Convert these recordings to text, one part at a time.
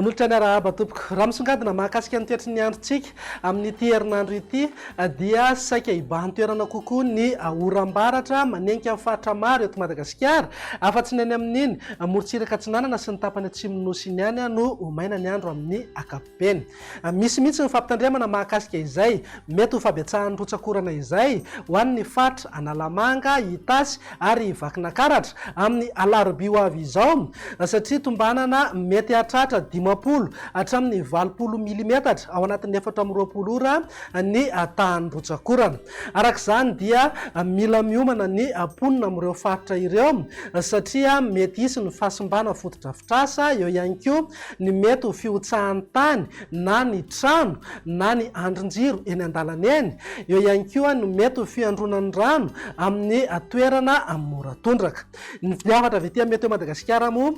Manolotra ny arahaba tompoko raha misongadina mahakasika ny toetry ny androntsika amin'ity herinandro ity dia saika hibahan-toerana kokoa ny oram-baratra manenka amin'ny faritra maro eto Madagasikara afa-tsy ny any amin'iny morontsiraka atsinanana sy ny tapany atsimo nosy iny ihany no omaina ny andro amin'ny ankapobeny. Misy mihitsy ny fampitandremana mahakasika izay mety ho fahabetsahan'ny rotsakorana izay ho an'ny faritra Analamanga, Itasy ary Vakinankaratra amin'ny alarobia ho avy izao satria tombanana mety hatratra 50 hatramin'ny 20 milimetatra ao anatin'ny 420 ora ny tahan'ny rotsakorana. Arak'izany dia mila miomana ny ponina amin'ireo faritra ireo satria mety hisy ny fahasimbana fotodrafitrasa, eo ihany koa ny mety ho fiotsahan'ny tany na ny trano na ny andrin-jiro eny an-dalana eny, eo ihany koa ny mety ho fiandronan'ny rano amin'ny toerana moratondraka. Ny fiavatra avy ety Météo Madagascar moa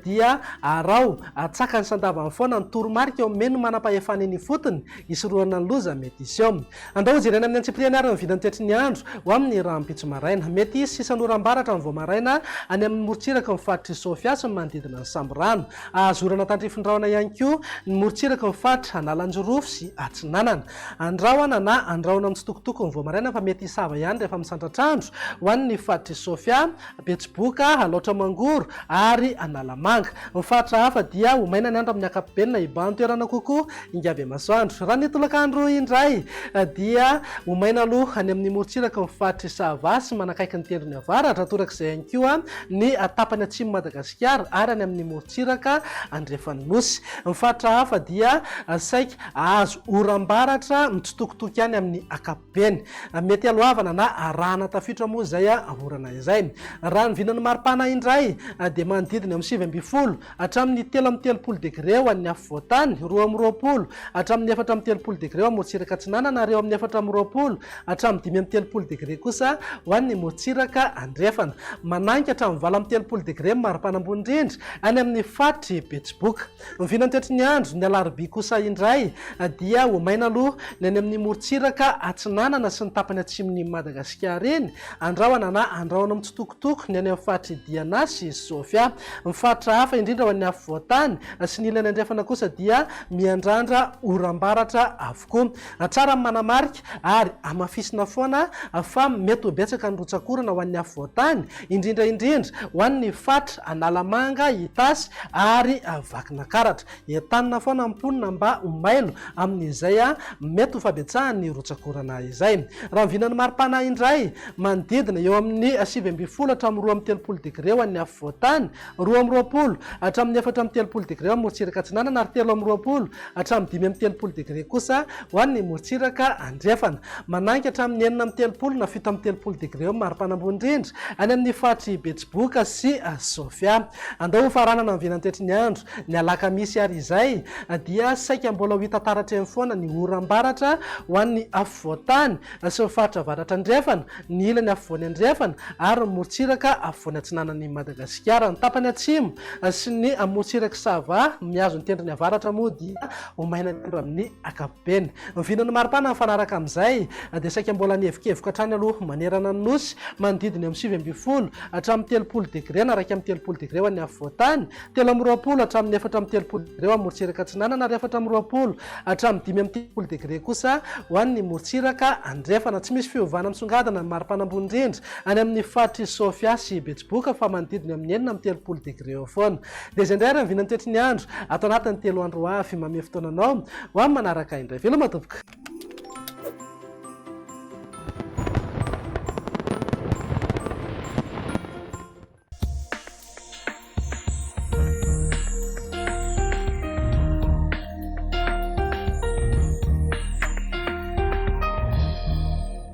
dia arao tsakany sandavany foana ny toromarika eo meno manam-pahefana eny fotony isoroana ny loza mety isy eo. Andao jerena amin'ny antsipriany ary ny vidin'ny toetry ny andro ho amin'ny rahampitso maraina. Mety isy isan'oram-baratra ny vao maraina any amin'ny morontsiraka ny faritra Sofia sy ny manodidina ny Samborano. Azorana tandrifindraona ihany koa ny morontsiraka ny faritra Analanjorofo sy Atsinanana. Andrahona na andrahona amin'ny tsitokotoko ny vao maraina fa mety hisava ihany rehefa misandratrandro ho an'ny faritra Sofia, Betsiboka, Alaotra Mangoro ary Analamanga. Ny faritra hafa dia omaina ny andro amin'ny ankapobeny na hibahan-toerana kokoa ingavy masoandro. Raha ny tolakandro indray dia omaina aloha any amin'ny morontsiraka ny faritra Sava sy manakaiky ny tendrony avaratra torak'izay ihany koa ny tapany atsimo Madagasikara ary any amin'ny morontsiraka Andrefanosy. Ny faritra hafa dia saika azo oram-baratra mitsitokotoko ihany amin'ny ankapobeny. Mety alohavana na arahana tafiditra moa izay orana izay. Raha ny vinan'ny maripana indray dia manodidina amin'ny 7 hatramin'ny 3 degré ho an'ny afovoantany, 2 hatramin'ny 4 degré ho amin'ny morontsiraka atsinanana ary eo amin'ny 4 hatramin'ny 5 degré kosa ho an'ny morontsiraka andrefana. Manangy hatramin'ny 3 degré maripana ambony indrindra any amin'ny faritra Betsiboka. Ny vinan'ny toetry ny andro ny alarobia kosa indray dia omaina aloha ny any amin'ny morontsiraka atsinanana sy ny tapany atsimon'ny Madagasikara eny, andrahona na andrahona mitsitokotoko ny any amin'ny faritra Diana sy Sofia. Ny faritra hafa indrindra ho an'ny afovoantany sy ny ilany andrefana kosa dia miandrandra oram-baratra avokoa. Tsara manamarika ary amafisina foana fa mety ho betsaka ny rotsakorana ho an'ny afovoantany indrindra ho an'ny faritra Analamanga, Itasy ary Vakinankaratra. Entanina foana amponina mba omailo amin'izay mety ho fabetsahan'ny rotsakorana izay. Raha vinan'ny maripana indray manodidina eo amin'ny 7 hatramin'ny 12 degré ho an'ny afovoantany, 20 hatramin'ny 4 degré ho amin'ny morontsiraka atsinanana ary 20 hatramin'ny 5 degré kosa ho an'ny morontsiraka andrefana. Manangy hatramin'ny 9 na 7 degré ho maripana ambony indrindra any amin'ny faritra Betsiboka sy Sofia. Andao ho faranana ny vinan'ny toetry ny andro ny alakamisy ary izay dia saika mbola ho hita taratra eny foana ny oram-baratra ho an'ny afovoantany sy ny faritra avaratra andrefana, ny ilany afovoany andrefana ary ny morontsiraka afovoany atsinanan'ny Madagasikara. Ny tapany atsimo sy ny morontsiraka Sava miazo ny tendrony avaratra moa dia omaina ny andro amin'ny ankapobeny. Ny vinan'ny maripana mifanaraka amin'izay dia saika mbola nihevikevoka hatrany aloha manerana ny nosy manodidina amin'ny 7 hatramin'ny 30 degré na raika amin'ny 30 degré ho an'ny afovoantany, 20 hatramin'ny 4 degré ho an'ny morontsiraka atsinanana ary 4 hatramin'ny 5 degré kosa ho an'ny morontsiraka andrefana. Tsy misy fiovana misongadina ny maripana ambony indrindra any amin'ny faritra Sofia sy Betsiboka fa manodidina amin'ny 9 amin'ny 30 degré eo foana. Dia izay indray ary ny vinan'ny toetry ny andro ato anatin'ny 3 andro avy mame fotoananao ho amin'ny manaraka indray. Veloma tompoko.